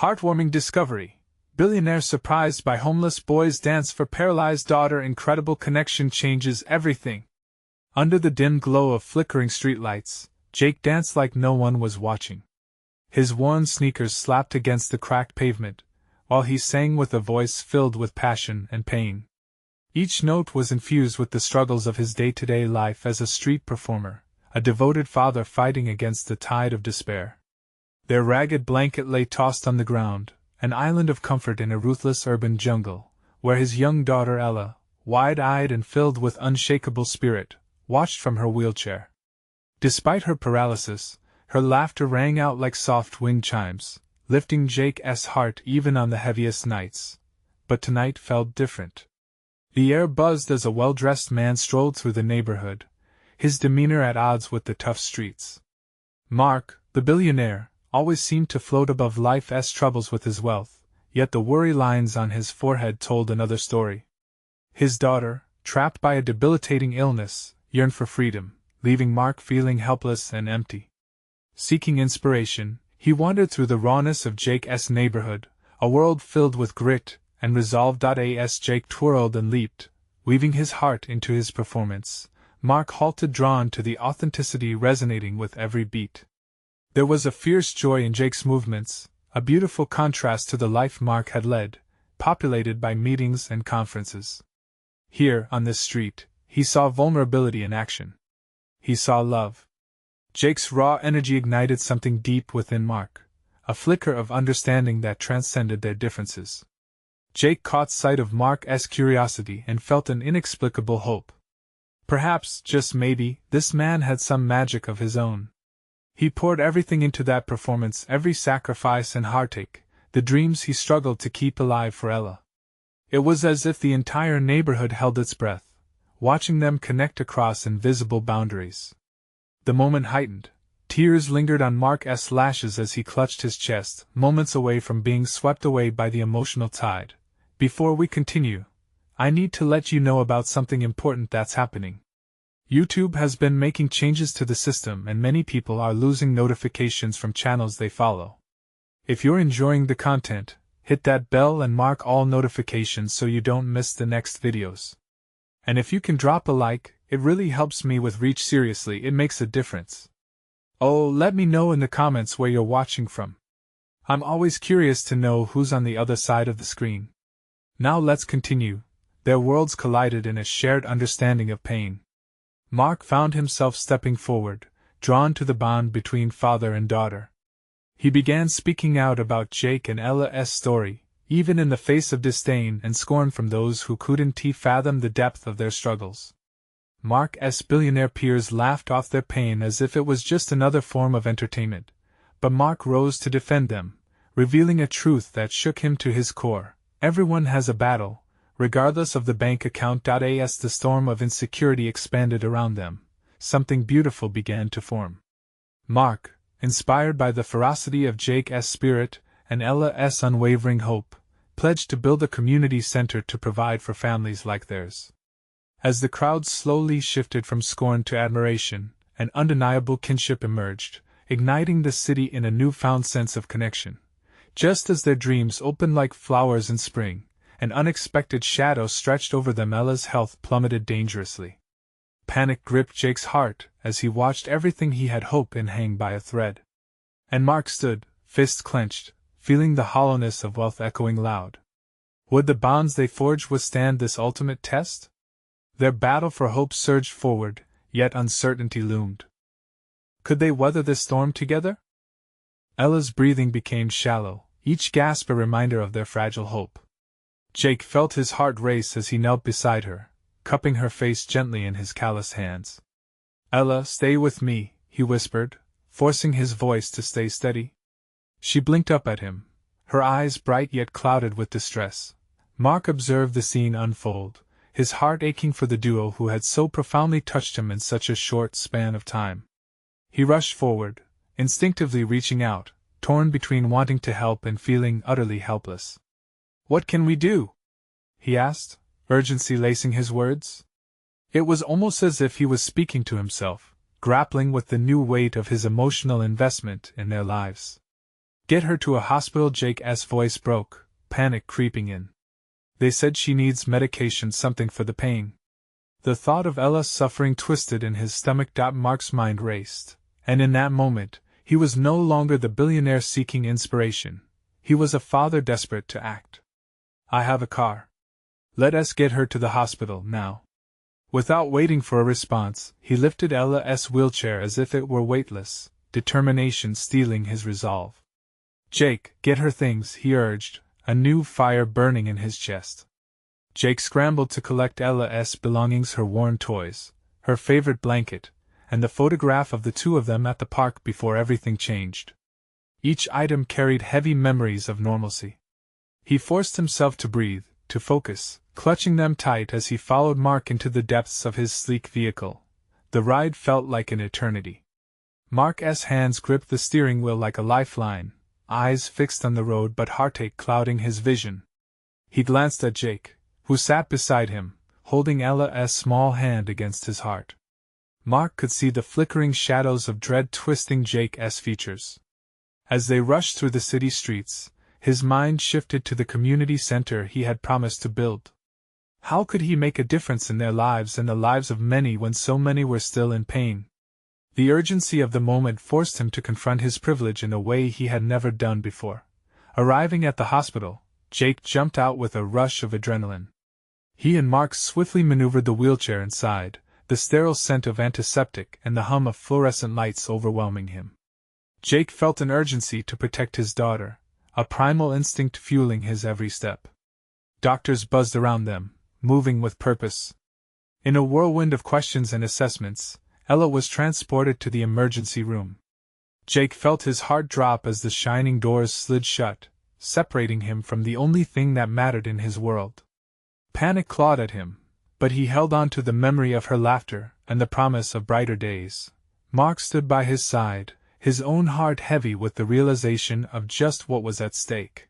Heartwarming discovery. Billionaire surprised by homeless boy's dance for paralyzed daughter. Incredible connection changes everything. Under the dim glow of flickering streetlights, Jake danced like no one was watching. His worn sneakers slapped against the cracked pavement, while he sang with a voice filled with passion and pain. Each note was infused with the struggles of his day-to-day life as a street performer, a devoted father fighting against the tide of despair. Their ragged blanket lay tossed on the ground, an island of comfort in a ruthless urban jungle, where his young daughter Ella, wide-eyed and filled with unshakable spirit, watched from her wheelchair. Despite her paralysis, her laughter rang out like soft wind chimes, lifting Jake's heart even on the heaviest nights. But tonight felt different. The air buzzed as a well-dressed man strolled through the neighborhood, his demeanor at odds with the tough streets. Mark, the billionaire, always seemed to float above life's troubles with his wealth, yet the worry lines on his forehead told another story. His daughter, trapped by a debilitating illness, yearned for freedom, leaving Mark feeling helpless and empty. Seeking inspiration, he wandered through the rawness of Jake's neighborhood, a world filled with grit and resolve. As Jake twirled and leaped, weaving his heart into his performance, Mark halted, drawn to the authenticity resonating with every beat. There was a fierce joy in Jake's movements, a beautiful contrast to the life Mark had led, populated by meetings and conferences. Here, on this street, he saw vulnerability in action. He saw love. Jake's raw energy ignited something deep within Mark, a flicker of understanding that transcended their differences. Jake caught sight of Mark's curiosity and felt an inexplicable hope. Perhaps, just maybe, this man had some magic of his own. He poured everything into that performance, every sacrifice and heartache, the dreams he struggled to keep alive for Ella. It was as if the entire neighborhood held its breath, watching them connect across invisible boundaries. The moment heightened. Tears lingered on Mark's lashes as he clutched his chest, moments away from being swept away by the emotional tide. Before we continue, I need to let you know about something important that's happening. YouTube has been making changes to the system and many people are losing notifications from channels they follow. If you're enjoying the content, hit that bell and mark all notifications so you don't miss the next videos. And if you can drop a like, it really helps me with reach. Seriously, it makes a difference. Oh, let me know in the comments where you're watching from. I'm always curious to know who's on the other side of the screen. Now let's continue. Their worlds collided in a shared understanding of pain. Mark found himself stepping forward, drawn to the bond between father and daughter. He began speaking out about Jake and Ella's story, even in the face of disdain and scorn from those who couldn't fathom the depth of their struggles. Mark's billionaire peers laughed off their pain as if it was just another form of entertainment, but Mark rose to defend them, revealing a truth that shook him to his core. Everyone has a battle, regardless of the bank account. As the storm of insecurity expanded around them, something beautiful began to form. Mark, inspired by the ferocity of Jake's spirit and Ella's unwavering hope, pledged to build a community center to provide for families like theirs. As the crowd slowly shifted from scorn to admiration, an undeniable kinship emerged, igniting the city in a newfound sense of connection. Just as their dreams opened like flowers in spring, an unexpected shadow stretched over them. Ella's health plummeted dangerously. Panic gripped Jake's heart as he watched everything he had hoped in hang by a thread. And Mark stood, fists clenched, feeling the hollowness of wealth echoing loud. Would the bonds they forged withstand this ultimate test? Their battle for hope surged forward, yet uncertainty loomed. Could they weather this storm together? Ella's breathing became shallow, each gasp a reminder of their fragile hope. Jake felt his heart race as he knelt beside her, cupping her face gently in his calloused hands. "Ella, stay with me," he whispered, forcing his voice to stay steady. She blinked up at him, her eyes bright yet clouded with distress. Mark observed the scene unfold, his heart aching for the duo who had so profoundly touched him in such a short span of time. He rushed forward, instinctively reaching out, torn between wanting to help and feeling utterly helpless. "What can we do?" he asked, urgency lacing his words. It was almost as if he was speaking to himself, grappling with the new weight of his emotional investment in their lives. Get her to a hospital. Jake's voice broke, panic creeping in. They said she needs medication, something for the pain. The thought of Ella's suffering twisted in his stomach. Mark's mind raced, and in that moment, he was no longer the billionaire seeking inspiration. He was a father desperate to act. I have a car. Let us get her to the hospital now. Without waiting for a response, he lifted Ella's wheelchair as if it were weightless, determination stealing his resolve. Jake, get her things, he urged, a new fire burning in his chest. Jake scrambled to collect Ella's belongings, her worn toys, her favorite blanket, and the photograph of the two of them at the park before everything changed. Each item carried heavy memories of normalcy. He forced himself to breathe, to focus, clutching them tight as he followed Mark into the depths of his sleek vehicle. The ride felt like an eternity. Mark's hands gripped the steering wheel like a lifeline, eyes fixed on the road but heartache clouding his vision. He glanced at Jake, who sat beside him, holding Ella's small hand against his heart. Mark could see the flickering shadows of dread twisting Jake's features. As they rushed through the city streets, his mind shifted to the community center he had promised to build. How could he make a difference in their lives and the lives of many when so many were still in pain? The urgency of the moment forced him to confront his privilege in a way he had never done before. Arriving at the hospital, Jake jumped out with a rush of adrenaline. He and Mark swiftly maneuvered the wheelchair inside, the sterile scent of antiseptic and the hum of fluorescent lights overwhelming him. Jake felt an urgency to protect his daughter, a primal instinct fueling his every step. Doctors buzzed around them, moving with purpose. In a whirlwind of questions and assessments, Ella was transported to the emergency room. Jake felt his heart drop as the shining doors slid shut, separating him from the only thing that mattered in his world. Panic clawed at him, but he held on to the memory of her laughter and the promise of brighter days. Mark stood by his side, his own heart heavy with the realization of just what was at stake.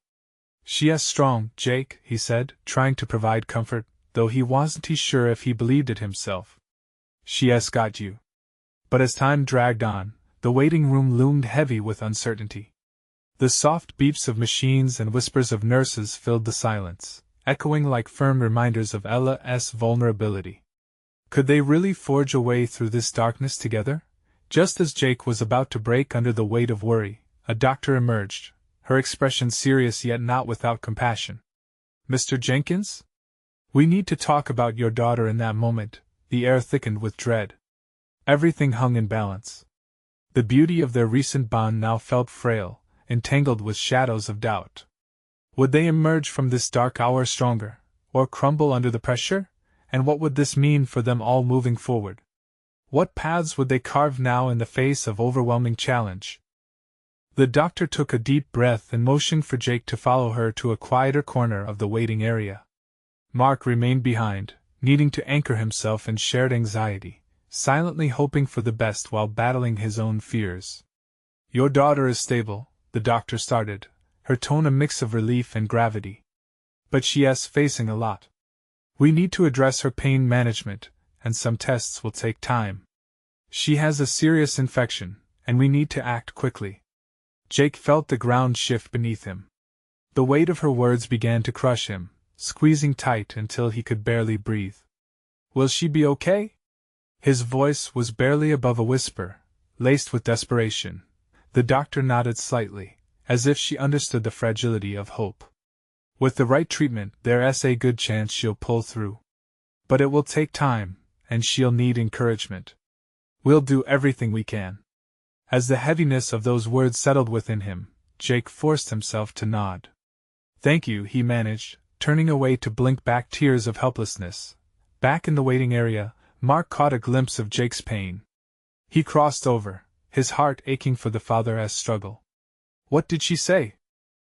"She's strong, Jake," he said, trying to provide comfort, though he wasn't sure if he believed it himself. "She's got you." But as time dragged on, the waiting room loomed heavy with uncertainty. The soft beeps of machines and whispers of nurses filled the silence, echoing like firm reminders of Ella's vulnerability. Could they really forge a way through this darkness together? Just as Jake was about to break under the weight of worry, a doctor emerged, her expression serious yet not without compassion. "Mr. Jenkins? We need to talk about your daughter." In that moment, the air thickened with dread. Everything hung in balance. The beauty of their recent bond now felt frail, entangled with shadows of doubt. Would they emerge from this dark hour stronger, or crumble under the pressure? And what would this mean for them all moving forward? What paths would they carve now in the face of overwhelming challenge? The doctor took a deep breath and motioned for Jake to follow her to a quieter corner of the waiting area. Mark remained behind, needing to anchor himself in shared anxiety, silently hoping for the best while battling his own fears. "Your daughter is stable," the doctor started, her tone a mix of relief and gravity. "But she's facing a lot. We need to address her pain management, and some tests will take time. She has a serious infection, and we need to act quickly." Jake felt the ground shift beneath him. The weight of her words began to crush him, squeezing tight until he could barely breathe. "Will she be okay?" His voice was barely above a whisper, laced with desperation. The doctor nodded slightly, as if she understood the fragility of hope. "With the right treatment, there's a good chance she'll pull through. But it will take time, and she'll need encouragement. We'll do everything we can." As the heaviness of those words settled within him, Jake forced himself to nod. "Thank you," he managed, turning away to blink back tears of helplessness. Back in the waiting area, Mark caught a glimpse of Jake's pain. He crossed over, his heart aching for the father's struggle. "What did she say?"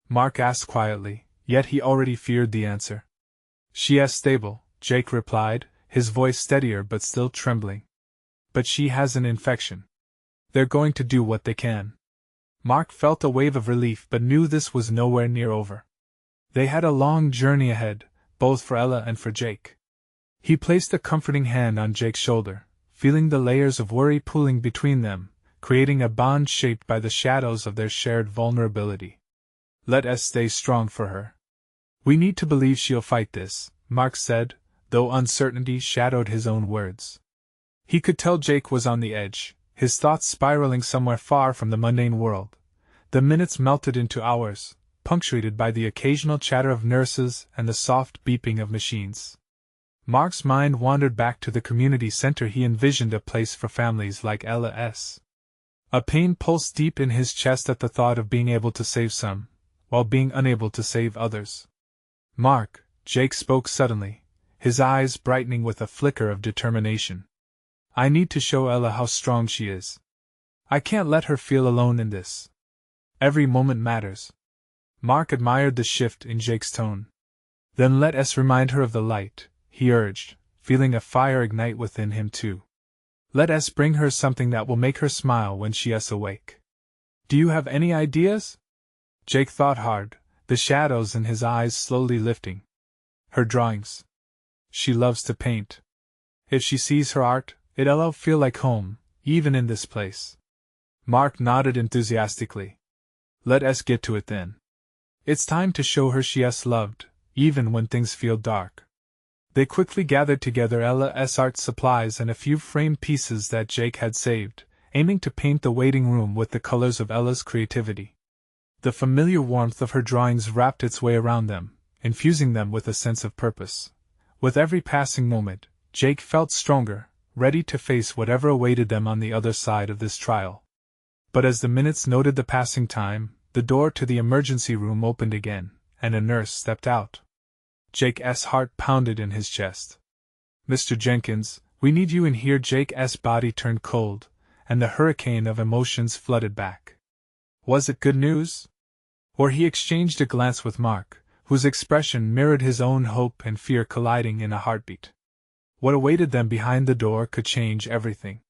Mark asked quietly, yet he already feared the answer. "She's stable," Jake replied, his voice steadier but still trembling. "But she has an infection. They're going to do what they can." Mark felt a wave of relief but knew this was nowhere near over. They had a long journey ahead, both for Ella and for Jake. He placed a comforting hand on Jake's shoulder, feeling the layers of worry pooling between them, creating a bond shaped by the shadows of their shared vulnerability. Let us stay strong for her. We need to believe she'll fight this, Mark said, though uncertainty shadowed his own words. He could tell Jake was on the edge, his thoughts spiraling somewhere far from the mundane world. The minutes melted into hours, punctuated by the occasional chatter of nurses and the soft beeping of machines. Mark's mind wandered back to the community center. He envisioned a place for families like Ella's. A pain pulsed deep in his chest at the thought of being able to save some, while being unable to save others. Mark, Jake spoke suddenly, his eyes brightening with a flicker of determination. I need to show Ella how strong she is. I can't let her feel alone in this. Every moment matters. Mark admired the shift in Jake's tone. Then let us remind her of the light, he urged, feeling a fire ignite within him too. Let us bring her something that will make her smile when she is awake. Do you have any ideas? Jake thought hard, the shadows in his eyes slowly lifting. Her drawings. She loves to paint. If she sees her art, it'll feel like home, even in this place. Mark nodded enthusiastically. Let us get to it then. It's time to show her she is loved, even when things feel dark. They quickly gathered together Ella's art supplies and a few framed pieces that Jake had saved, aiming to paint the waiting room with the colors of Ella's creativity. The familiar warmth of her drawings wrapped its way around them, infusing them with a sense of purpose. With every passing moment, Jake felt stronger, ready to face whatever awaited them on the other side of this trial. But as the minutes noted the passing time, the door to the emergency room opened again, and a nurse stepped out. Jake's heart pounded in his chest. Mr. Jenkins, we need you in here. Jake's body turned cold, and the hurricane of emotions flooded back. Was it good news? Or he exchanged a glance with Mark, whose expression mirrored his own, hope and fear colliding in a heartbeat. What awaited them behind the door could change everything.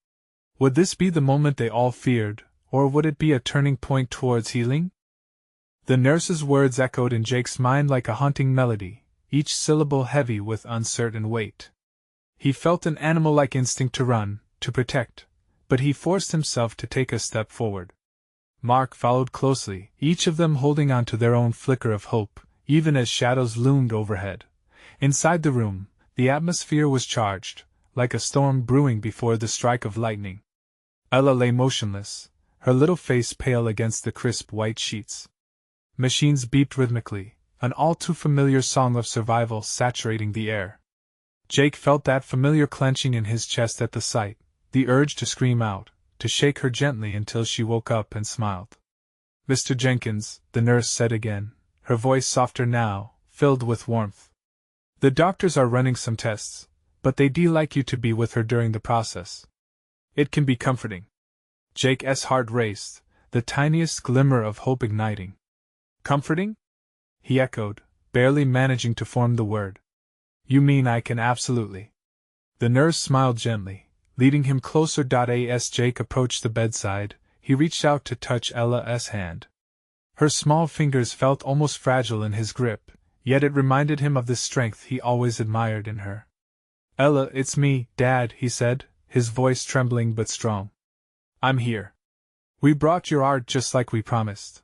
Would this be the moment they all feared, or would it be a turning point towards healing? The nurse's words echoed in Jake's mind like a haunting melody, each syllable heavy with uncertain weight. He felt an animal-like instinct to run, to protect, but he forced himself to take a step forward. Mark followed closely, each of them holding on to their own flicker of hope, even as shadows loomed overhead. Inside the room, the atmosphere was charged, like a storm brewing before the strike of lightning. Ella lay motionless, her little face pale against the crisp white sheets. Machines beeped rhythmically, an all-too-familiar song of survival saturating the air. Jake felt that familiar clenching in his chest at the sight, the urge to scream out, to shake her gently until she woke up and smiled. Mr. Jenkins, the nurse said again, her voice softer now, filled with warmth. The doctors are running some tests, but they'd like you to be with her during the process. It can be comforting. Jake's heart raced, the tiniest glimmer of hope igniting. Comforting? He echoed, barely managing to form the word. You mean I can absolutely. The nurse smiled gently, leading him closer. As Jake approached the bedside, he reached out to touch Ella's hand. Her small fingers felt almost fragile in his grip, yet it reminded him of the strength he always admired in her. Ella, it's me, Dad, he said, his voice trembling but strong. I'm here. We brought your art just like we promised.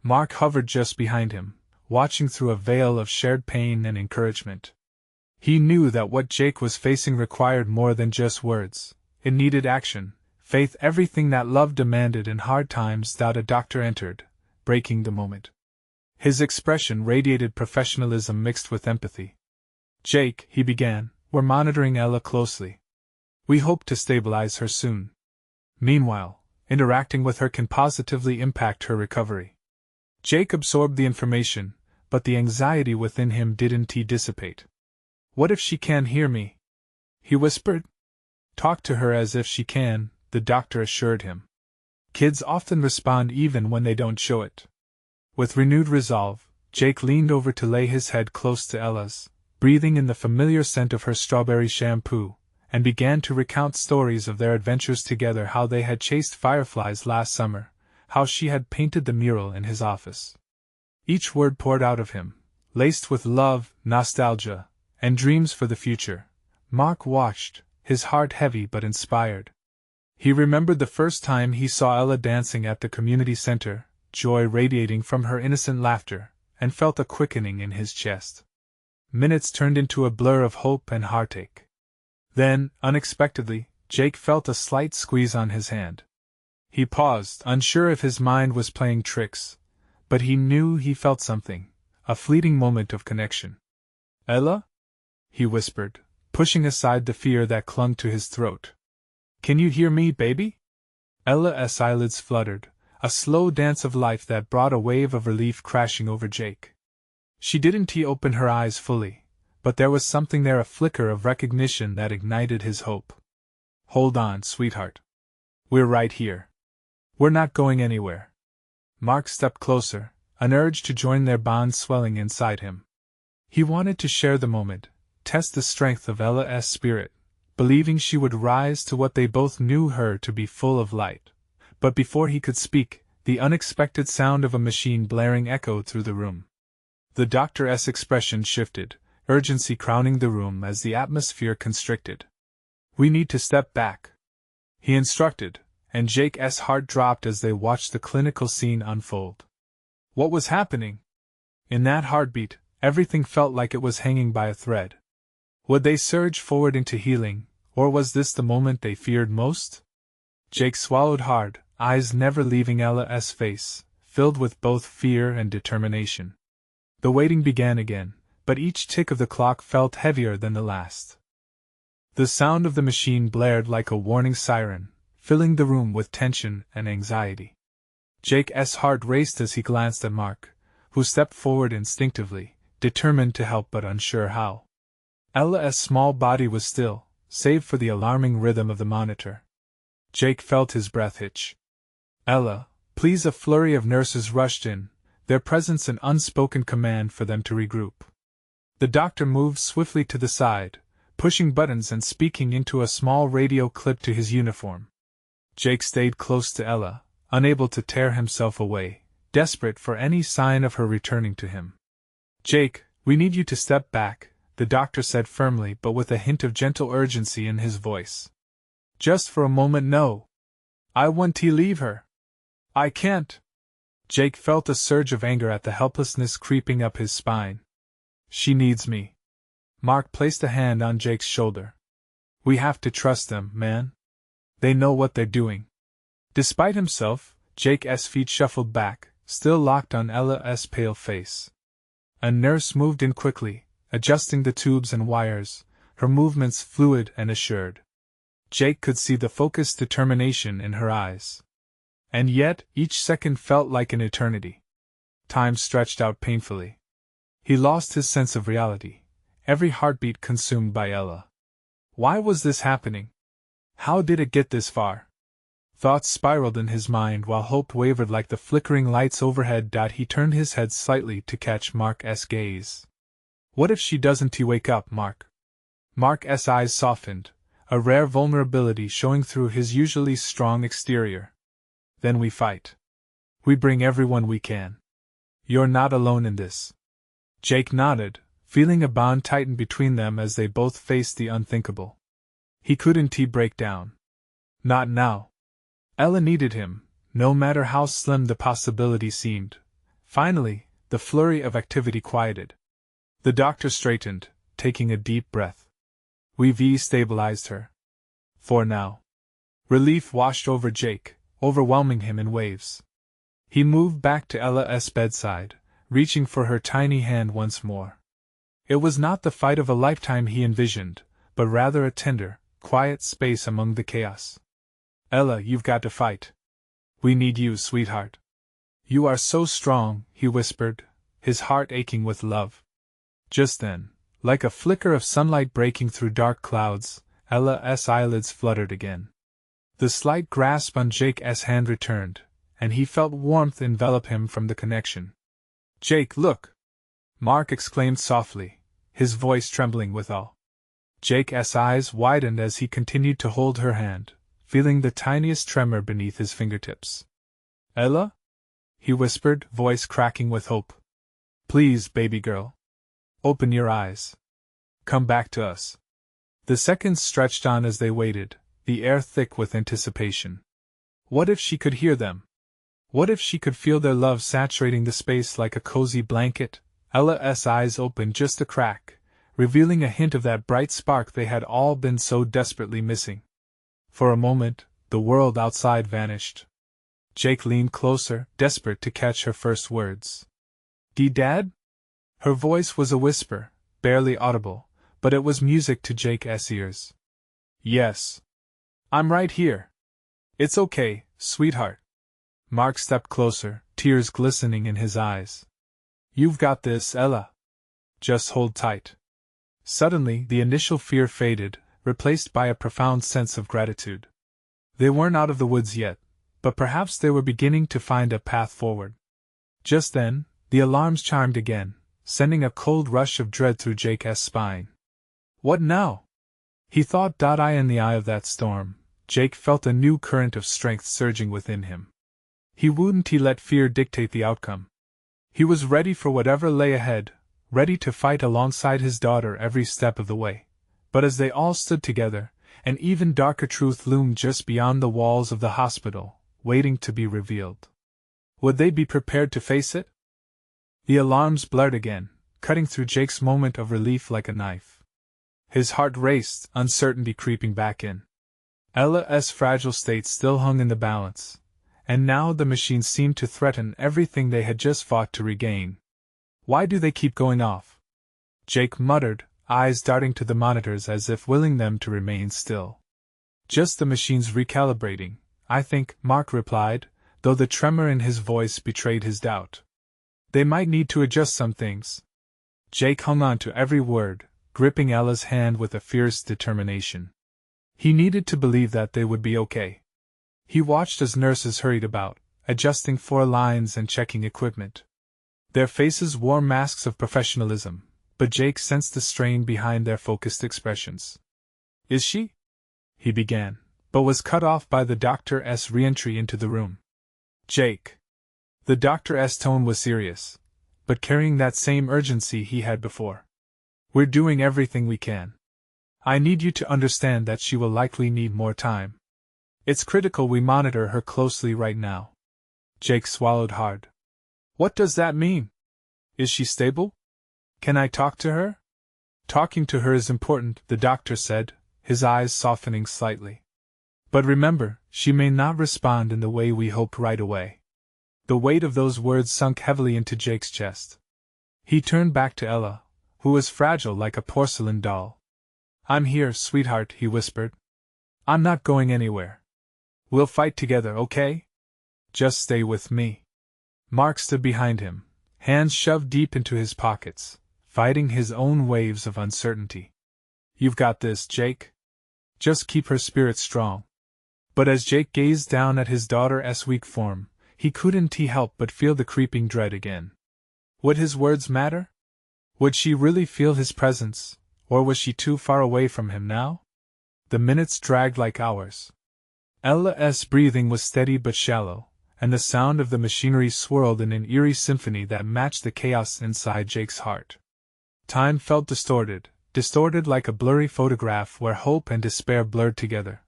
Mark hovered just behind him, watching through a veil of shared pain and encouragement. He knew that what Jake was facing required more than just words. It needed action, faith, everything that love demanded in hard times. A doctor entered, breaking the moment. His expression radiated professionalism mixed with empathy. Jake, he began, we're monitoring Ella closely. We hope to stabilize her soon. Meanwhile, interacting with her can positively impact her recovery. Jake absorbed the information, but the anxiety within him didn't dissipate. What if she can't hear me? He whispered. Talk to her as if she can, the doctor assured him. Kids often respond even when they don't show it. With renewed resolve, Jake leaned over to lay his head close to Ella's, breathing in the familiar scent of her strawberry shampoo, and began to recount stories of their adventures together, how they had chased fireflies last summer, how she had painted the mural in his office. Each word poured out of him, laced with love, nostalgia, and dreams for the future. Mark watched, his heart heavy but inspired. He remembered the first time he saw Ella dancing at the community center, joy radiating from her innocent laughter, and felt a quickening in his chest. Minutes turned into a blur of hope and heartache. Then, unexpectedly, Jake felt a slight squeeze on his hand. He paused, unsure if his mind was playing tricks, but he knew he felt something, a fleeting moment of connection. "Ella?" he whispered, pushing aside the fear that clung to his throat. "Can you hear me, baby?" Ella's eyelids fluttered, a slow dance of life that brought a wave of relief crashing over Jake. She didn't open her eyes fully, but there was something there, a flicker of recognition that ignited his hope. "Hold on, sweetheart. We're right here. We're not going anywhere." Mark stepped closer, an urge to join their bond swelling inside him. He wanted to share the moment, test the strength of Ella's spirit, believing she would rise to what they both knew her to be, full of light. But before he could speak, the unexpected sound of a machine blaring echoed through the room. The doctor's expression shifted, urgency crowning the room as the atmosphere constricted. "We need to step back," he instructed, and Jake's heart dropped as they watched the clinical scene unfold. What was happening? In that heartbeat, everything felt like it was hanging by a thread. Would they surge forward into healing, or was this the moment they feared most? Jake swallowed hard, eyes never leaving Ella's face, filled with both fear and determination. The waiting began again, but each tick of the clock felt heavier than the last. The sound of the machine blared like a warning siren, filling the room with tension and anxiety. Jake's heart raced as he glanced at Mark, who stepped forward instinctively, determined to help but unsure how. Ella's small body was still, save for the alarming rhythm of the monitor. Jake felt his breath hitch. "Ella, please!" A flurry of nurses rushed in, their presence an unspoken command for them to regroup. The doctor moved swiftly to the side, pushing buttons and speaking into a small radio clip to his uniform. Jake stayed close to Ella, unable to tear himself away, desperate for any sign of her returning to him. "Jake, we need you to step back," the doctor said firmly but with a hint of gentle urgency in his voice. "Just for a moment, no. I want to leave her. I can't." Jake felt a surge of anger at the helplessness creeping up his spine. "She needs me." Mark placed a hand on Jake's shoulder. "We have to trust them, man. They know what they're doing." Despite himself, Jake's feet shuffled back, still locked on Ella's pale face. A nurse moved in quickly, adjusting the tubes and wires, her movements fluid and assured. Jake could see the focused determination in her eyes. And yet, each second felt like an eternity. Time stretched out painfully. He lost his sense of reality, every heartbeat consumed by Ella. Why was this happening? How did it get this far? Thoughts spiraled in his mind while hope wavered like the flickering lights overhead. He turned his head slightly to catch Mark's gaze. "What if she doesn't wake up, Mark?" Mark's eyes softened, a rare vulnerability showing through his usually strong exterior. "Then we fight. We bring everyone we can. You're not alone in this." Jake nodded, feeling a bond tighten between them as they both faced the unthinkable. He couldn't break down. Not now. Ella needed him, no matter how slim the possibility seemed. Finally, the flurry of activity quieted. The doctor straightened, taking a deep breath. "We've stabilized her. For now." Relief washed over Jake, overwhelming him in waves. He moved back to Ella's bedside, reaching for her tiny hand once more. It was not the fight of a lifetime he envisioned, but rather a tender, quiet space among the chaos. "Ella, you've got to fight. We need you, sweetheart. You are so strong," he whispered, his heart aching with love. Just then, like a flicker of sunlight breaking through dark clouds, Ella's eyelids fluttered again. The slight grasp on Jake's hand returned, and he felt warmth envelop him from the connection. "Jake, look!" Mark exclaimed softly, his voice trembling with awe. Jake's eyes widened as he continued to hold her hand, feeling the tiniest tremor beneath his fingertips. "Ella?" he whispered, voice cracking with hope. "Please, baby girl. Open your eyes. Come back to us." The seconds stretched on as they waited, the air thick with anticipation. What if she could hear them? What if she could feel their love saturating the space like a cozy blanket? Ella's eyes opened just a crack, revealing a hint of that bright spark they had all been so desperately missing. For a moment, the world outside vanished. Jake leaned closer, desperate to catch her first words. "Dad?" Her voice was a whisper, barely audible, but it was music to Jake's ears. "Yes. I'm right here. It's okay, sweetheart." Mark stepped closer, tears glistening in his eyes. "You've got this, Ella. Just hold tight." Suddenly, the initial fear faded, replaced by a profound sense of gratitude. They weren't out of the woods yet, but perhaps they were beginning to find a path forward. Just then, the alarms chimed again, sending a cold rush of dread through Jake's spine. What now? He thought. In the eye of that storm, Jake felt a new current of strength surging within him. He wouldn't let fear dictate the outcome. He was ready for whatever lay ahead, ready to fight alongside his daughter every step of the way. But as they all stood together, an even darker truth loomed just beyond the walls of the hospital, waiting to be revealed. Would they be prepared to face it? The alarms blared again, cutting through Jake's moment of relief like a knife. His heart raced, uncertainty creeping back in. Ella's fragile state still hung in the balance, and now the machine seemed to threaten everything they had just fought to regain. "Why do they keep going off?" Jake muttered, eyes darting to the monitors as if willing them to remain still. "Just the machines recalibrating, I think," Mark replied, though the tremor in his voice betrayed his doubt. "They might need to adjust some things." Jake hung on to every word, gripping Ella's hand with a fierce determination. He needed to believe that they would be okay. He watched as nurses hurried about, adjusting 4 lines and checking equipment. Their faces wore masks of professionalism, but Jake sensed the strain behind their focused expressions. "Is she?" he began, but was cut off by the doctor's re-entry into the room. "Jake." The doctor's tone was serious, but carrying that same urgency he had before. "We're doing everything we can. I need you to understand that she will likely need more time. It's critical we monitor her closely right now." Jake swallowed hard. "What does that mean? Is she stable? Can I talk to her?" "Talking to her is important," the doctor said, his eyes softening slightly. "But remember, she may not respond in the way we hope right away." The weight of those words sunk heavily into Jake's chest. He turned back to Ella, who was fragile like a porcelain doll. "I'm here, sweetheart," he whispered. "I'm not going anywhere. We'll fight together, okay? Just stay with me." Mark stood behind him, hands shoved deep into his pockets, fighting his own waves of uncertainty. "You've got this, Jake. Just keep her spirit strong." But as Jake gazed down at his daughter's weak form, he couldn't help but feel the creeping dread again. Would his words matter? Would she really feel his presence, or was she too far away from him now? The minutes dragged like hours. Ella's breathing was steady but shallow, and the sound of the machinery swirled in an eerie symphony that matched the chaos inside Jake's heart. Time felt distorted like a blurry photograph where hope and despair blurred together.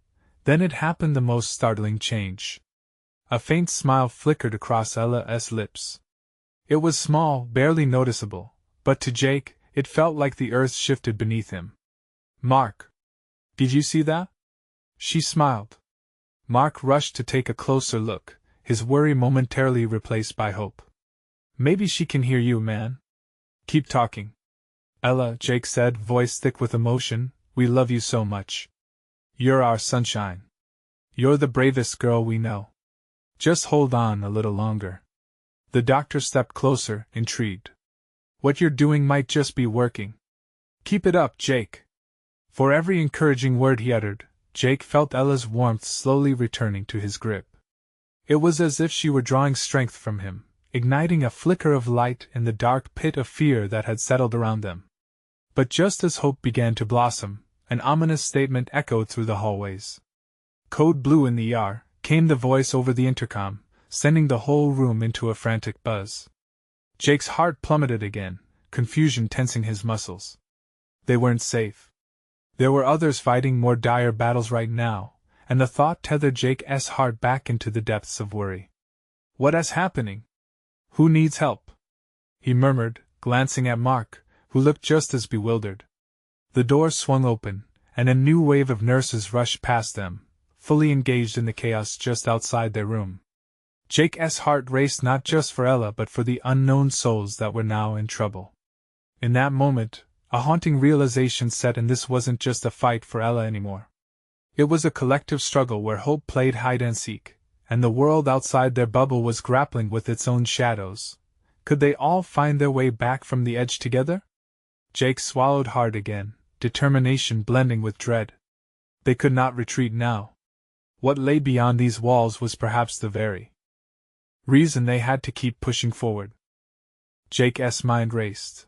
Then it happened, the most startling change. A faint smile flickered across Ella's lips. It was small, barely noticeable, but to Jake, it felt like the earth shifted beneath him. "Mark, did you see that?" She smiled. Mark rushed to take a closer look, his worry momentarily replaced by hope. "Maybe she can hear you, man. Keep talking." "Ella," Jake said, voice thick with emotion, "we love you so much. You're our sunshine. You're the bravest girl we know. Just hold on a little longer." The doctor stepped closer, intrigued. "What you're doing might just be working. Keep it up, Jake." For every encouraging word he uttered, Jake felt Ella's warmth slowly returning to his grip. It was as if she were drawing strength from him, igniting a flicker of light in the dark pit of fear that had settled around them. But just as hope began to blossom, an ominous statement echoed through the hallways. "Code Blue in the ER," came the voice over the intercom, sending the whole room into a frantic buzz. Jake's heart plummeted again, confusion tensing his muscles. They weren't safe. There were others fighting more dire battles right now, and the thought tethered Jake's heart back into the depths of worry. What is happening? Who needs help? He murmured, glancing at Mark, who looked just as bewildered. The door swung open, and a new wave of nurses rushed past them, fully engaged in the chaos just outside their room. Jake's heart raced not just for Ella but for the unknown souls that were now in trouble. In that moment, a haunting realization set in: this wasn't just a fight for Ella anymore. It was a collective struggle where hope played hide-and-seek, and the world outside their bubble was grappling with its own shadows. Could they all find their way back from the edge together? Jake swallowed hard again, determination blending with dread. They could not retreat now. What lay beyond these walls was perhaps the very reason they had to keep pushing forward. Jake's mind raced.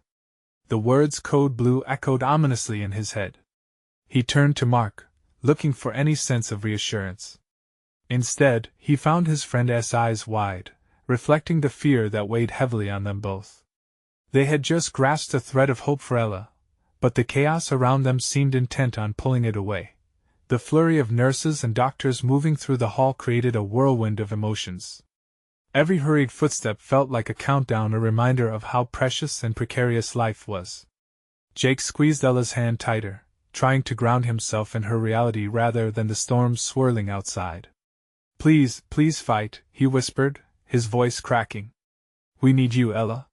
The words "code blue" echoed ominously in his head. He turned to Mark, looking for any sense of reassurance. Instead, he found his friend's eyes wide, reflecting the fear that weighed heavily on them both. They had just grasped a thread of hope for Ella, but the chaos around them seemed intent on pulling it away. The flurry of nurses and doctors moving through the hall created a whirlwind of emotions. Every hurried footstep felt like a countdown, a reminder of how precious and precarious life was. Jake squeezed Ella's hand tighter, trying to ground himself in her reality rather than the storm swirling outside. "Please, please fight," he whispered, his voice cracking. "We need you, Ella."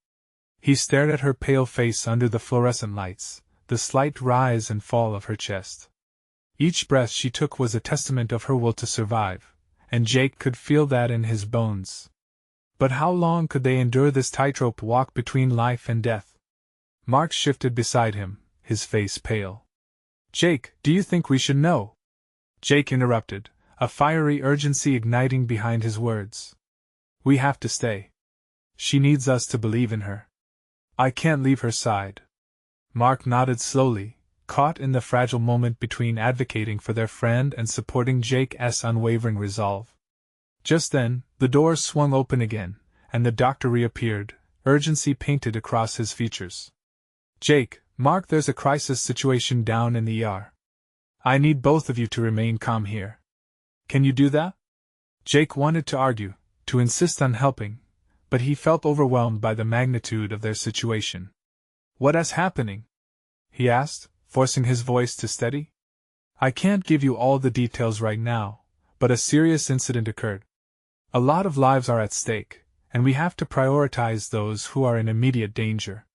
He stared at her pale face under the fluorescent lights, the slight rise and fall of her chest. Each breath she took was a testament of her will to survive, and Jake could feel that in his bones. But how long could they endure this tightrope walk between life and death? Mark shifted beside him, his face pale. "Jake, do you think we should know?" Jake interrupted, a fiery urgency igniting behind his words. "We have to stay. She needs us to believe in her. I can't leave her side." Mark nodded slowly, caught in the fragile moment between advocating for their friend and supporting Jake's unwavering resolve. Just then, the door swung open again, and the doctor reappeared, urgency painted across his features. "Jake, Mark, there's a crisis situation down in the ER. I need both of you to remain calm here. Can you do that?" Jake wanted to argue, to insist on helping, but he felt overwhelmed by the magnitude of their situation. "What is happening?" he asked, forcing his voice to steady. "I can't give you all the details right now, but a serious incident occurred. A lot of lives are at stake, and we have to prioritize those who are in immediate danger."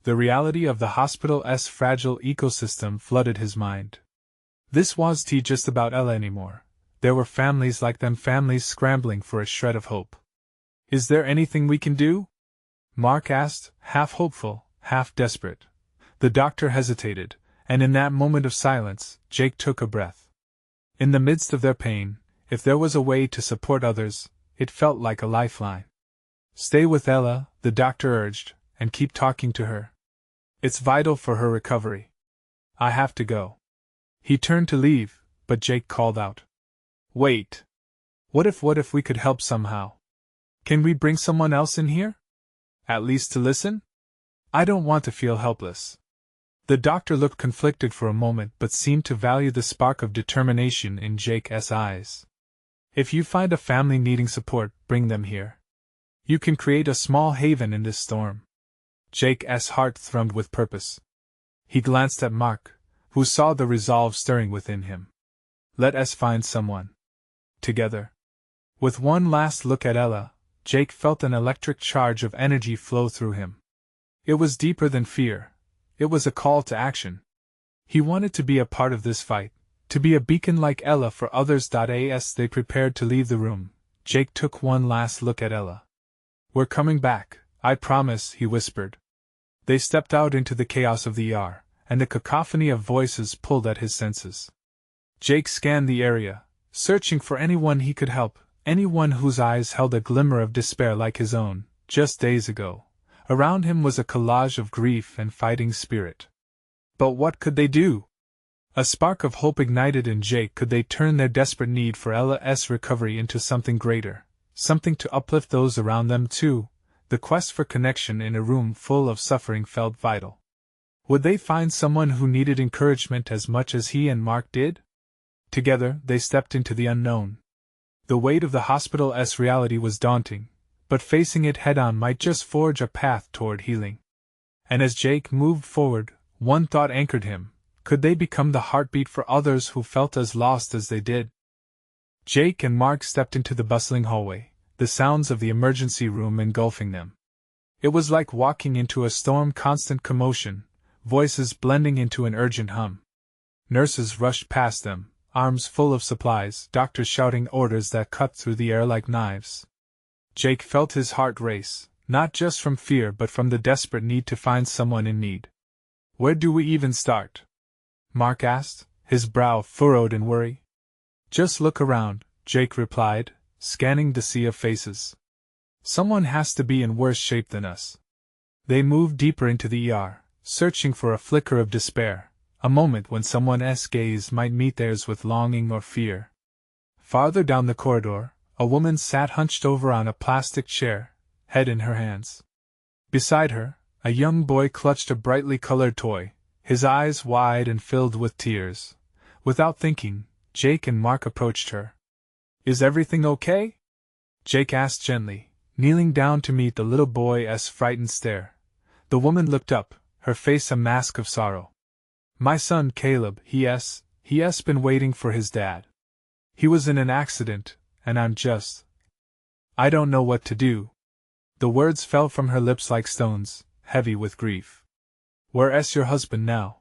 The reality of the hospital's fragile ecosystem flooded his mind. This wasn't just about Ella anymore. There were families like them, families scrambling for a shred of hope. "Is there anything we can do?" Mark asked, half hopeful, half desperate. The doctor hesitated, and in that moment of silence, Jake took a breath. In the midst of their pain, if there was a way to support others, it felt like a lifeline. "Stay with Ella," the doctor urged, "and keep talking to her. It's vital for her recovery." "I have to go." He turned to leave, but Jake called out, "Wait. What if we could help somehow? Can we bring someone else in here? At least to listen? I don't want to feel helpless." The doctor looked conflicted for a moment but seemed to value the spark of determination in Jake's eyes. "If you find a family needing support, bring them here. You can create a small haven in this storm." Jake's heart thrummed with purpose. He glanced at Mark, who saw the resolve stirring within him. "Let us find someone. Together." With one last look at Ella, Jake felt an electric charge of energy flow through him. It was deeper than fear. It was a call to action. He wanted to be a part of this fight, to be a beacon like Ella for others. As they prepared to leave the room, Jake took one last look at Ella. "We're coming back, I promise," he whispered. They stepped out into the chaos of the ER, and the cacophony of voices pulled at his senses. Jake scanned the area, searching for anyone he could help, anyone whose eyes held a glimmer of despair like his own, just days ago. Around him was a collage of grief and fighting spirit. But what could they do? A spark of hope ignited in Jake. Could they turn their desperate need for Ella's recovery into something greater, something to uplift those around them too? The quest for connection in a room full of suffering felt vital. Would they find someone who needed encouragement as much as he and Mark did? Together, they stepped into the unknown. The weight of the hospital's reality was daunting, but facing it head-on might just forge a path toward healing. And as Jake moved forward, one thought anchored him: could they become the heartbeat for others who felt as lost as they did? Jake and Mark stepped into the bustling hallway, the sounds of the emergency room engulfing them. It was like walking into a storm, constant commotion, voices blending into an urgent hum. Nurses rushed past them, arms full of supplies, doctors shouting orders that cut through the air like knives. Jake felt his heart race, not just from fear but from the desperate need to find someone in need. "Where do we even start?" Mark asked, his brow furrowed in worry. "Just look around," Jake replied, scanning the sea of faces. "Someone has to be in worse shape than us." They moved deeper into the ER, searching for a flicker of despair, a moment when someone's gaze might meet theirs with longing or fear. Farther down the corridor, a woman sat hunched over on a plastic chair, head in her hands. Beside her, a young boy clutched a brightly colored toy, his eyes wide and filled with tears. Without thinking, Jake and Mark approached her. "Is everything okay?" Jake asked gently, kneeling down to meet the little boy's frightened stare. The woman looked up, her face a mask of sorrow. "My son Caleb, he's been waiting for his dad. He was in an accident, and I don't know what to do." The words fell from her lips like stones, heavy with grief. "Where's your husband now?"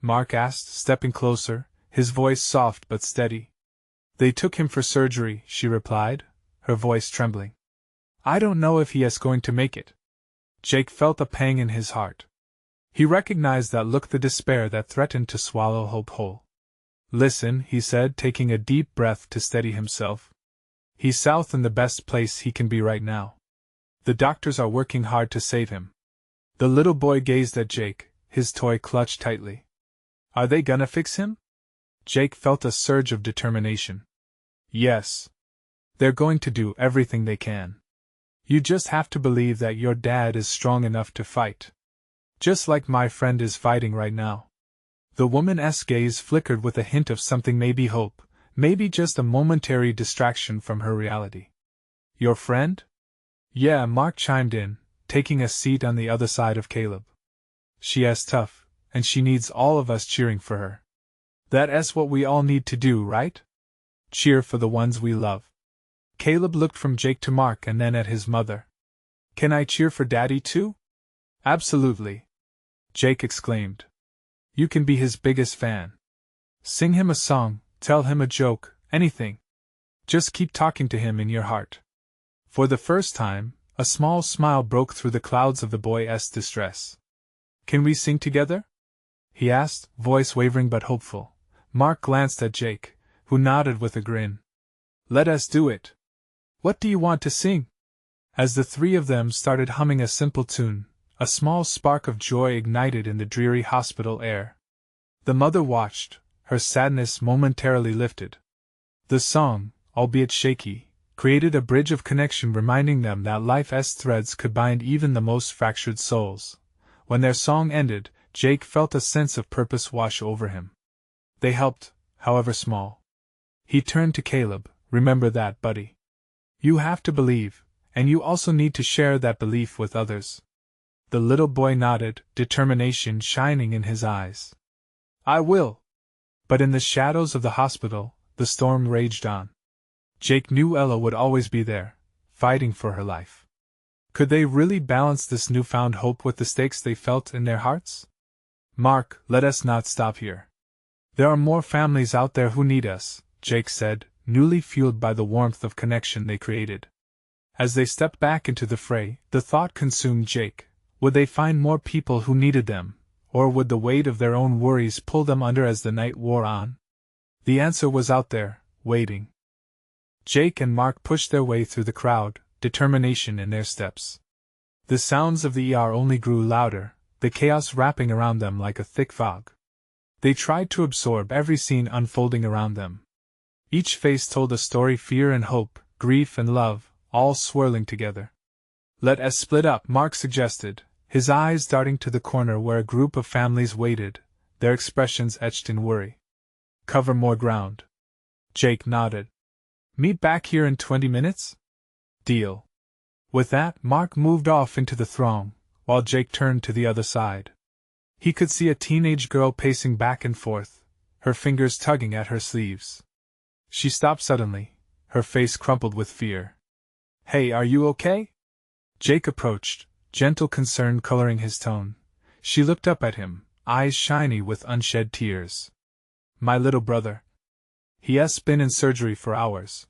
Mark asked, stepping closer, his voice soft but steady. "They took him for surgery," she replied, her voice trembling. "I don't know if he is going to make it." Jake felt a pang in his heart. He recognized that look, the despair that threatened to swallow hope whole. "Listen," he said, taking a deep breath to steady himself. "He's south in the best place he can be right now. The doctors are working hard to save him." The little boy gazed at Jake, his toy clutched tightly. "Are they gonna fix him?" Jake felt a surge of determination. "Yes. They're going to do everything they can. You just have to believe that your dad is strong enough to fight. Just like my friend is fighting right now." The woman's gaze flickered with a hint of something, maybe hope, maybe just a momentary distraction from her reality. "Your friend?" "Yeah," Mark chimed in, taking a seat on the other side of Caleb. "She is tough, and she needs all of us cheering for her. That's what we all need to do, right? Cheer for the ones we love." Caleb looked from Jake to Mark and then at his mother. "Can I cheer for Daddy too?" "Absolutely!" Jake exclaimed. "You can be his biggest fan. Sing him a song, tell him a joke, anything. Just keep talking to him in your heart." For the first time, a small smile broke through the clouds of the boy's distress. "Can we sing together?" he asked, voice wavering but hopeful. Mark glanced at Jake, who nodded with a grin. "Let us do it. What do you want to sing?" As the three of them started humming a simple tune, a small spark of joy ignited in the dreary hospital air. The mother watched, her sadness momentarily lifted. The song, albeit shaky, created a bridge of connection, reminding them that life's threads could bind even the most fractured souls. When their song ended, Jake felt a sense of purpose wash over him. They helped, however small. He turned to Caleb. "Remember that, buddy. You have to believe, and you also need to share that belief with others." The little boy nodded, determination shining in his eyes. "I will." But in the shadows of the hospital, the storm raged on. Jake knew Ella would always be there, fighting for her life. Could they really balance this newfound hope with the stakes they felt in their hearts? "Mark, let us not stop here. There are more families out there who need us," Jake said, newly fueled by the warmth of connection they created. As they stepped back into the fray, the thought consumed Jake: would they find more people who needed them, or would the weight of their own worries pull them under as the night wore on? The answer was out there, waiting. Jake and Mark pushed their way through the crowd, determination in their steps. The sounds of the ER only grew louder, the chaos wrapping around them like a thick fog. They tried to absorb every scene unfolding around them. Each face told a story: fear and hope, grief and love, all swirling together. "Let us split up," Mark suggested, his eyes darting to the corner where a group of families waited, their expressions etched in worry. "Cover more ground." Jake nodded. Meet back here in 20 minutes? Deal. With that, Mark moved off into the throng, while Jake turned to the other side. He could see a teenage girl pacing back and forth, her fingers tugging at her sleeves. She stopped suddenly, her face crumpled with fear. Hey, are you okay? Jake approached, gentle concern coloring his tone. She looked up at him, eyes shiny with unshed tears. My little brother. He's been in surgery for hours.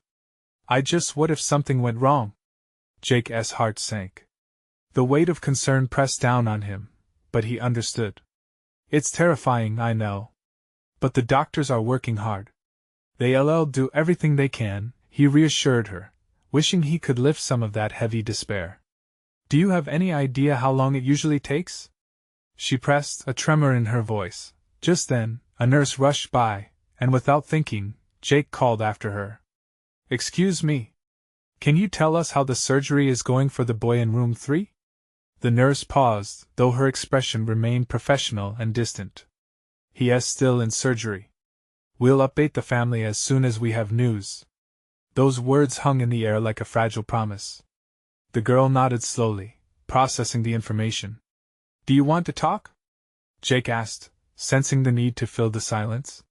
What if something went wrong? Jake's heart sank. The weight of concern pressed down on him, but he understood. It's terrifying, I know. But the doctors are working hard. They'll do everything they can, he reassured her, wishing he could lift some of that heavy despair. Do you have any idea how long it usually takes? She pressed, a tremor in her voice. Just then, a nurse rushed by, and without thinking, Jake called after her. Excuse me. Can you tell us how the surgery is going for the boy in room 3? The nurse paused, though her expression remained professional and distant. He is still in surgery. We'll update the family as soon as we have news. Those words hung in the air like a fragile promise. The girl nodded slowly, processing the information. Do you want to talk? Jake asked, sensing the need to fill the silence.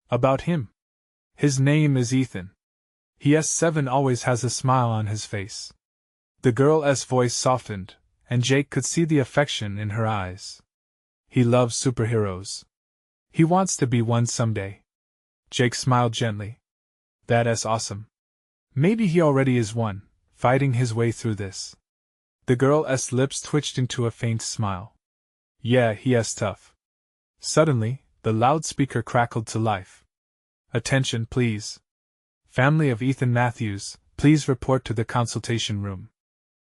About him. His name is Ethan. He's 7 always has a smile on his face. The girl's voice softened, and Jake could see the affection in her eyes. He loves superheroes. He wants to be one someday. Jake smiled gently. That's awesome. Maybe he already is one, fighting his way through this. The girl's lips twitched into a faint smile. Yeah, he's tough. Suddenly, the loudspeaker crackled to life. Attention, please. Family of Ethan Matthews, please report to the consultation room.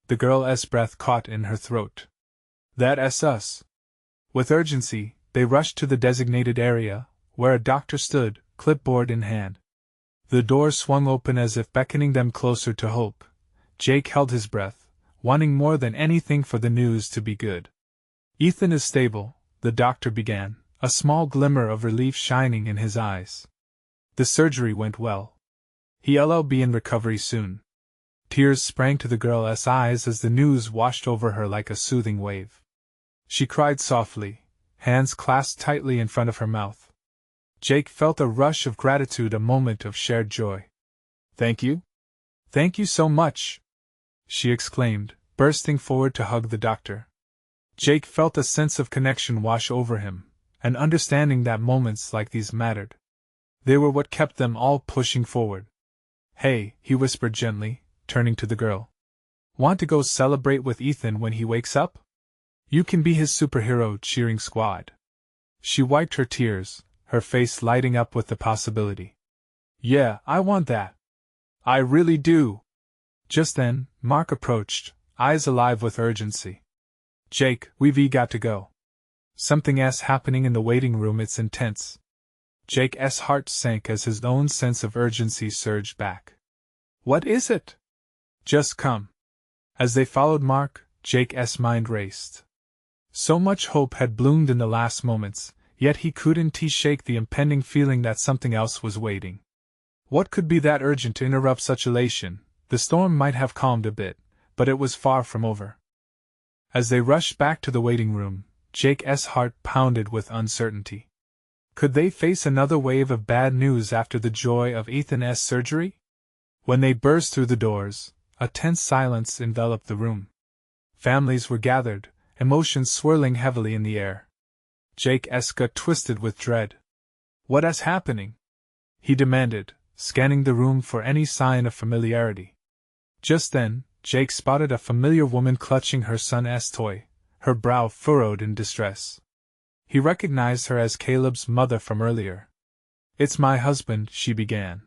The girl's breath caught in her throat. That's us. With urgency, they rushed to the designated area, where a doctor stood, clipboard in hand. The door swung open as if beckoning them closer to hope. Jake held his breath, wanting more than anything for the news to be good. Ethan is stable, the doctor began, a small glimmer of relief shining in his eyes. The surgery went well. He'll be in recovery soon. Tears sprang to the girl's eyes as the news washed over her like a soothing wave. She cried softly, hands clasped tightly in front of her mouth. Jake felt a rush of gratitude, a moment of shared joy. Thank you? Thank you so much, she exclaimed, bursting forward to hug the doctor. Jake felt a sense of connection wash over him, an understanding that moments like these mattered. They were what kept them all pushing forward. Hey, he whispered gently, turning to the girl. Want to go celebrate with Ethan when he wakes up? You can be his superhero cheering squad. She wiped her tears, her face lighting up with the possibility. Yeah, I want that. I really do. Just then, Mark approached, eyes alive with urgency. Jake, we've got to go. Something's happening in the waiting room, it's intense. Jake's heart sank as his own sense of urgency surged back. What is it? Just come. As they followed Mark, Jake's mind raced. So much hope had bloomed in the last moments, yet he couldn't shake the impending feeling that something else was waiting. What could be that urgent to interrupt such elation? The storm might have calmed a bit, but it was far from over. As they rushed back to the waiting room, Jake's heart pounded with uncertainty. Could they face another wave of bad news after the joy of Ethan's surgery? When they burst through the doors, a tense silence enveloped the room. Families were gathered, emotions swirling heavily in the air. Jake's gut twisted with dread. What's happening? He demanded, scanning the room for any sign of familiarity. Just then, Jake spotted a familiar woman clutching her son's toy, her brow furrowed in distress. He recognized her as Caleb's mother from earlier. It's my husband, she began.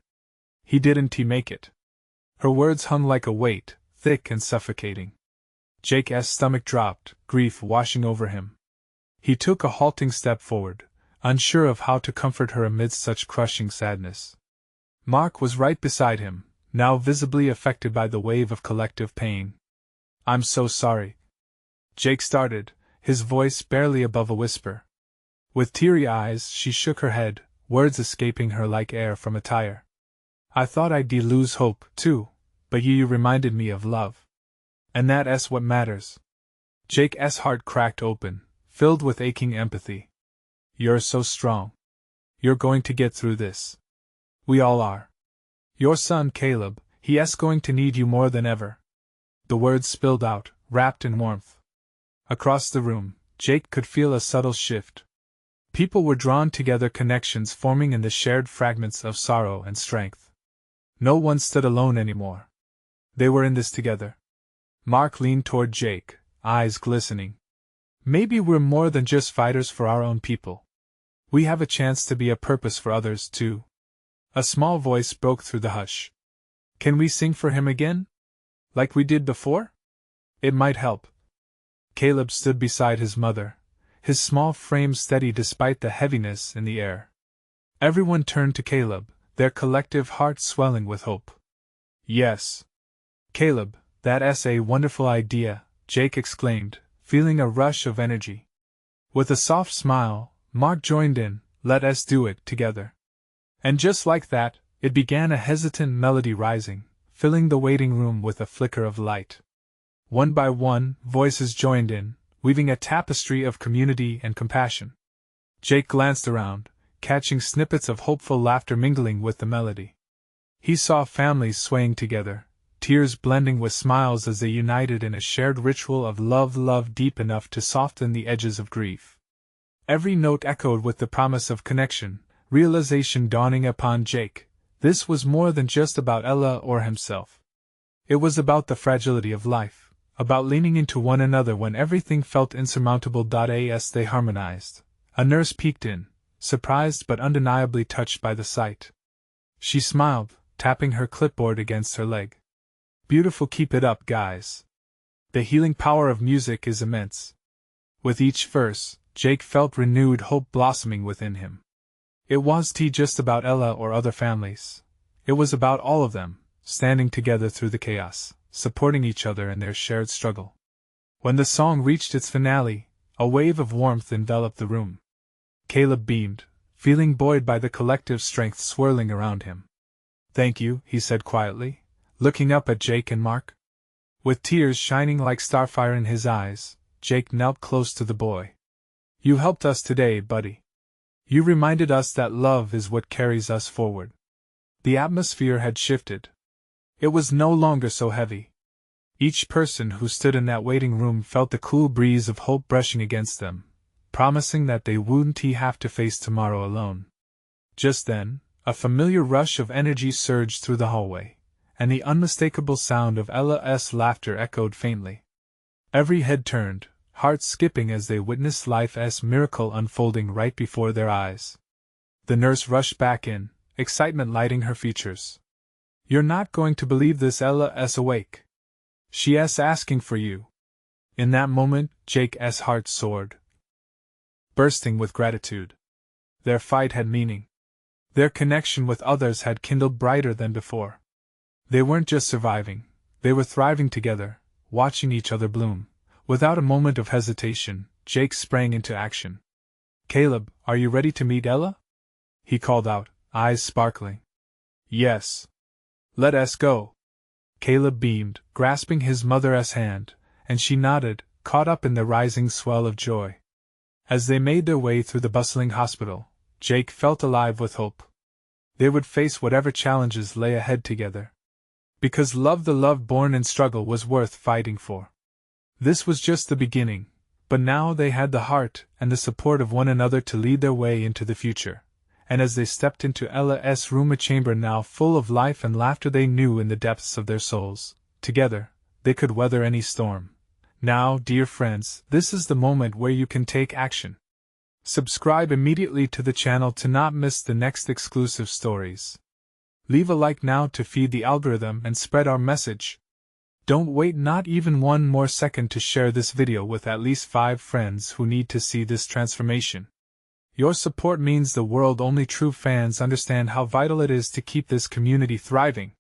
He didn't make it. Her words hung like a weight, thick and suffocating. Jake's stomach dropped, grief washing over him. He took a halting step forward, unsure of how to comfort her amidst such crushing sadness. Mark was right beside him, now visibly affected by the wave of collective pain. I'm so sorry. Jake started, his voice barely above a whisper. With teary eyes, she shook her head, words escaping her like air from a tire. I thought I'd lose hope, too, but you reminded me of love. And that's what matters. Jake's heart cracked open, filled with aching empathy. You're so strong. You're going to get through this. We all are. Your son, Caleb, he's going to need you more than ever. The words spilled out, wrapped in warmth. Across the room, Jake could feel a subtle shift. People were drawn together, connections forming in the shared fragments of sorrow and strength. No one stood alone anymore. They were in this together. Mark leaned toward Jake, eyes glistening. Maybe we're more than just fighters for our own people. We have a chance to be a purpose for others, too. A small voice broke through the hush. Can we sing for him again? Like we did before? It might help. Caleb stood beside his mother, his small frame steady despite the heaviness in the air. Everyone turned to Caleb, their collective hearts swelling with hope. Yes. Caleb, that's a wonderful idea, Jake exclaimed, feeling a rush of energy. With a soft smile, Mark joined in, let us do it together. And just like that, it began, a hesitant melody rising, filling the waiting room with a flicker of light. One by one, voices joined in, weaving a tapestry of community and compassion. Jake glanced around, catching snippets of hopeful laughter mingling with the melody. He saw families swaying together, tears blending with smiles as they united in a shared ritual of love deep enough to soften the edges of grief. Every note echoed with the promise of connection, realization dawning upon Jake. This was more than just about Ella or himself. It was about the fragility of life, about leaning into one another when everything felt insurmountable. As they harmonized, a nurse peeked in, surprised but undeniably touched by the sight. She smiled, tapping her clipboard against her leg. Beautiful, keep it up, guys. The healing power of music is immense. With each verse, Jake felt renewed hope blossoming within him. It wasn't just about Ella or other families. It was about all of them, standing together through the chaos, supporting each other in their shared struggle. When the song reached its finale, a wave of warmth enveloped the room. Caleb beamed, feeling buoyed by the collective strength swirling around him. Thank you, he said quietly, looking up at Jake and Mark. With tears shining like starfire in his eyes, Jake knelt close to the boy. You helped us today, buddy. You reminded us that love is what carries us forward. The atmosphere had shifted. It was no longer so heavy. Each person who stood in that waiting room felt the cool breeze of hope brushing against them, promising that they wouldn't have to face tomorrow alone. Just then, a familiar rush of energy surged through the hallway, and the unmistakable sound of Ella's laughter echoed faintly. Every head turned, hearts skipping as they witnessed life's miracle unfolding right before their eyes. The nurse rushed back in, excitement lighting her features. You're not going to believe this, Ella's awake. She's asking for you. In that moment, Jake's heart soared, bursting with gratitude. Their fight had meaning. Their connection with others had kindled brighter than before. They weren't just surviving, they were thriving together, watching each other bloom. Without a moment of hesitation, Jake sprang into action. Caleb, are you ready to meet Ella? He called out, eyes sparkling. Yes. Let us go. Caleb beamed, grasping his mother's hand, and she nodded, caught up in the rising swell of joy. As they made their way through the bustling hospital, Jake felt alive with hope. They would face whatever challenges lay ahead together. Because the love born in struggle was worth fighting for. This was just the beginning, but now they had the heart and the support of one another to lead their way into the future. And as they stepped into Ella's room, a chamber now full of life and laughter, they knew in the depths of their souls, together, they could weather any storm. Now, dear friends, this is the moment where you can take action. Subscribe immediately to the channel to not miss the next exclusive stories. Leave a like now to feed the algorithm and spread our message. Don't wait not even one more second to share this video with at least 5 friends who need to see this transformation. Your support means the world. Only true fans understand how vital it is to keep this community thriving.